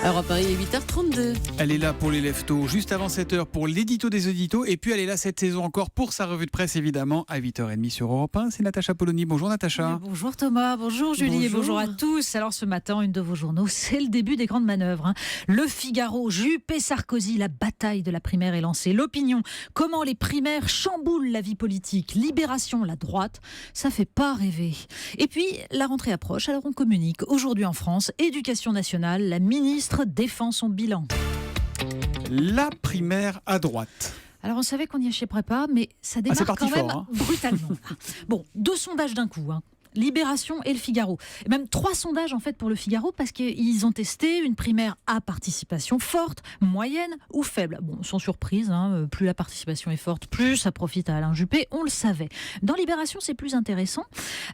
Alors Paris, il est 8h32. Elle est là pour les lève-tôt, juste avant 7h pour l'édito des éditos. Et puis elle est là cette saison encore pour sa revue de presse, évidemment, à 8h30 sur Europe 1. C'est Natacha Polony. Bonjour Natacha. Bonjour Thomas, bonjour Julie et bonjour à tous. Alors ce matin, une de vos journaux, c'est le début des grandes manœuvres. Le Figaro, Juppé, Sarkozy, la bataille de la primaire est lancée. L'Opinion, comment les primaires chamboulent la vie politique. Libération, la droite, ça fait pas rêver. Et puis, la rentrée approche, alors on communique. Aujourd'hui en France, Éducation nationale, la ministre défend son bilan. La primaire à droite. Alors on savait qu'on n'y échapperait pas, mais ça démarre quand même fort, brutalement. Bon, 2 sondages d'un coup, Libération et le Figaro. Et même 3 sondages en fait pour le Figaro parce qu'ils ont testé une primaire à participation forte, moyenne ou faible. Bon, sans surprise, plus la participation est forte, plus ça profite à Alain Juppé, on le savait. Dans Libération, c'est plus intéressant.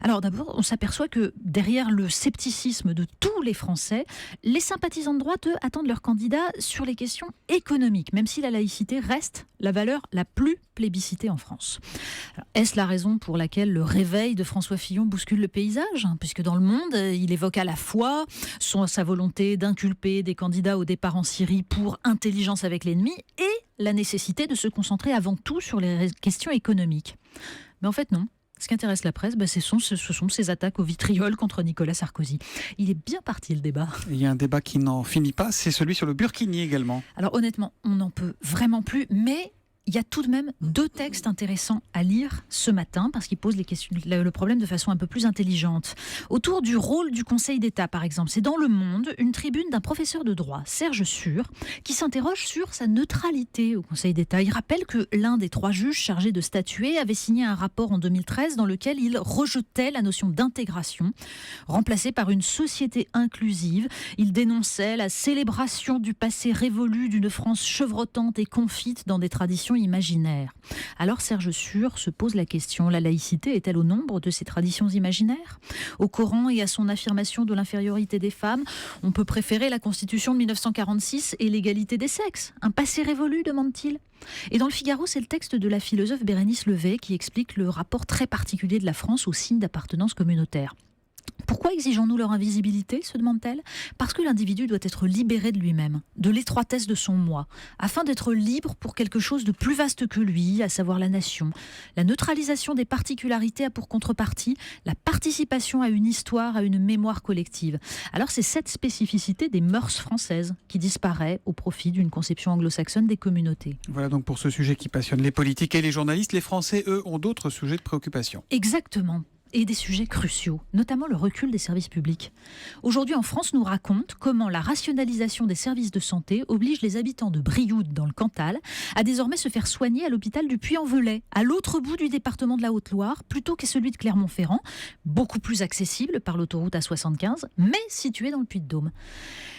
Alors d'abord, on s'aperçoit que derrière le scepticisme de tous les Français, les sympathisants de droite, eux, attendent leurs candidats sur les questions économiques, même si la laïcité reste la valeur la plus plébiscitée en France. Alors, est-ce la raison pour laquelle le réveil de François Fillon bouscule le paysage, puisque dans le Monde, il évoque à la fois sa volonté d'inculper des candidats au départ en Syrie pour intelligence avec l'ennemi et la nécessité de se concentrer avant tout sur les questions économiques. Mais en fait, non. Ce qui intéresse la presse, ce sont ces attaques au vitriol contre Nicolas Sarkozy. Il est bien parti le débat. Il y a un débat qui n'en finit pas, c'est celui sur le burkini également. Alors honnêtement, on n'en peut vraiment plus, mais il y a tout de même 2 textes intéressants à lire ce matin parce qu'ils posent le problème de façon un peu plus intelligente. Autour du rôle du Conseil d'État, par exemple, c'est dans Le Monde une tribune d'un professeur de droit, Serge Sur, qui s'interroge sur sa neutralité au Conseil d'État. Il rappelle que l'un des 3 juges chargés de statuer avait signé un rapport en 2013 dans lequel il rejetait la notion d'intégration, remplacée par une société inclusive. Il dénonçait la célébration du passé révolu d'une France chevrotante et confite dans des traditions imaginaire. Alors Serge Sur se pose la question, la laïcité est-elle au nombre de ces traditions imaginaires ? Au Coran et à son affirmation de l'infériorité des femmes, on peut préférer la Constitution de 1946 et l'égalité des sexes. Un passé révolu, demande-t-il ? Et dans le Figaro, c'est le texte de la philosophe Bérénice Levet qui explique le rapport très particulier de la France aux signes d'appartenance communautaire. Pourquoi exigeons-nous leur invisibilité, se demande-t-elle ? Parce que l'individu doit être libéré de lui-même, de l'étroitesse de son moi, afin d'être libre pour quelque chose de plus vaste que lui, à savoir la nation. La neutralisation des particularités a pour contrepartie la participation à une histoire, à une mémoire collective. Alors c'est cette spécificité des mœurs françaises qui disparaît au profit d'une conception anglo-saxonne des communautés. Voilà donc pour ce sujet qui passionne les politiques et les journalistes. Les Français, eux, ont d'autres sujets de préoccupation. Exactement. Et des sujets cruciaux, notamment le recul des services publics. Aujourd'hui en France, nous raconte comment la rationalisation des services de santé oblige les habitants de Brioude, dans le Cantal, à désormais se faire soigner à l'hôpital du Puy-en-Velay, à l'autre bout du département de la Haute-Loire, plutôt que celui de Clermont-Ferrand, beaucoup plus accessible par l'autoroute A75, mais situé dans le Puy-de-Dôme.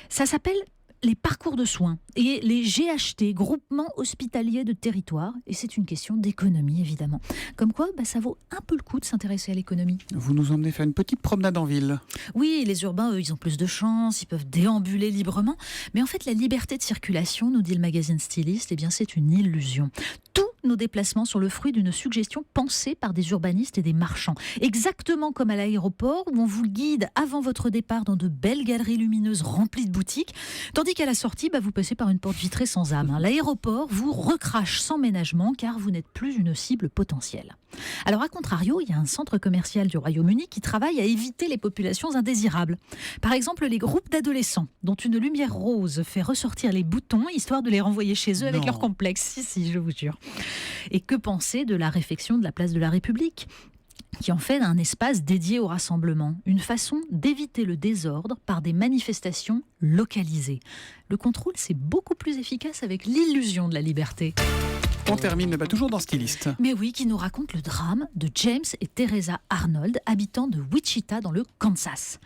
Ça s'appelle les parcours de soins et les GHT, groupements hospitaliers de territoire. Et c'est une question d'économie, évidemment. Comme quoi, ça vaut un peu le coup de s'intéresser à l'économie. Vous nous emmenez faire une petite promenade en ville. Oui, les urbains, eux, ils ont plus de chance, ils peuvent déambuler librement. Mais en fait, la liberté de circulation, nous dit le magazine Styliste, c'est une illusion. Tous nos déplacements sont le fruit d'une suggestion pensée par des urbanistes et des marchands. Exactement comme à l'aéroport où on vous guide avant votre départ dans de belles galeries lumineuses remplies de boutiques, tandis qu'à la sortie, vous passez par une porte vitrée sans âme. L'aéroport vous recrache sans ménagement car vous n'êtes plus une cible potentielle. Alors à contrario, il y a un centre commercial du Royaume-Uni qui travaille à éviter les populations indésirables. Par exemple, les groupes d'adolescents dont une lumière rose fait ressortir les boutons histoire de les renvoyer chez eux avec leur complexe. Si, je vous jure. Et que penser de la réfection de la place de la République ? Qui en fait un espace dédié au rassemblement, une façon d'éviter le désordre par des manifestations localisées. Le contrôle, c'est beaucoup plus efficace avec l'illusion de la liberté. On termine toujours dans Styliste. Mais oui, qui nous raconte le drame de James et Teresa Arnold, habitants de Wichita dans le Kansas.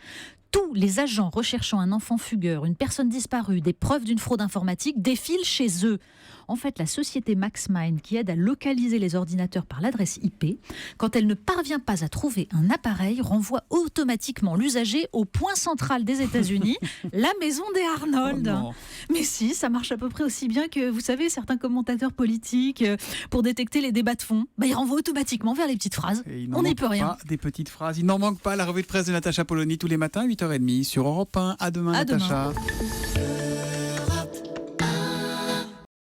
Tous les agents recherchant un enfant fugueur, une personne disparue, des preuves d'une fraude informatique défilent chez eux. En fait, la société MaxMind, qui aide à localiser les ordinateurs par l'adresse IP, quand elle ne parvient pas à trouver un appareil, renvoie automatiquement l'usager au point central des États-Unis, la maison des Arnold. Oh Mais si, ça marche à peu près aussi bien que, vous savez, certains commentateurs politiques, pour détecter les débats de fond, ils renvoient automatiquement vers les petites phrases. On n'y peut rien. Pas des petites phrases. Il n'en manque pas. La revue de presse de Natacha Polony tous les matins, 8h30 sur Europe 1. À demain, Natacha. Demain.